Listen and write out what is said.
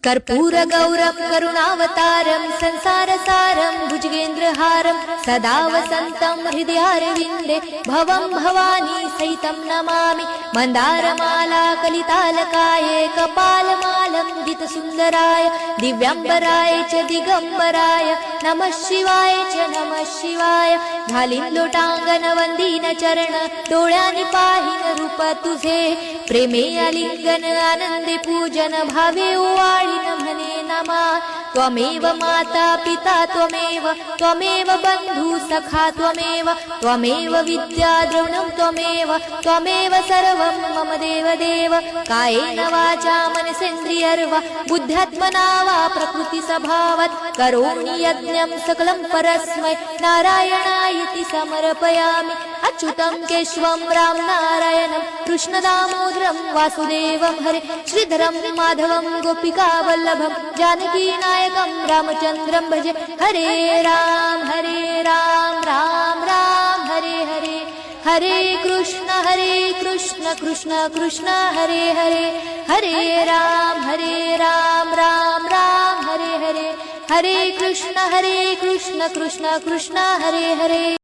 कर्पूरगौरं करुणावतारं संसारसारं भुजगेन्द्रहारं सदा वसन्तं हृदयारविन्दे भवं भवानी सहितं नमामि। मन्दारमाला कलितालकाये कपालमालं गीतसुन्दराय दिव्याम्बराय च दिगम्बराय नमः शिवाय च नमः शिवाय। घालीन लोटांगण वंदीन चरण डोळ्याने पाहिन रूप तुझे प्रेमे आलिंगन आनंदे पूजन भावे ओवाळीन म्हणे नमा। त्वमेव माता पिता त्वमेव बंधु सखा त्वमेव विद्या द्रविणं त्वमेव सर्वं मम देव। कायेन वाचा मनसेन्द्रियर्वा बुद्ध्यात्मना वा प्रकृति स्वभावात् करोमि यज्ञं सकलं परस्मै नारायणायति समर्पयामि। अच्युतं केशवं राम नारायणं कृष्णदामोदरं वासुदेवं हरे श्रीधरं माधवं गोपिकावल्लभं जानकीनायकं रामचन्द्रं भजे। हरे राम राम राम हरे हरे हरे कृष्ण कृष्ण कृष्ण हरे हरे हरे राम राम राम हरे हरे हरे कृष्ण कृष्ण कृष्ण हरे हरे।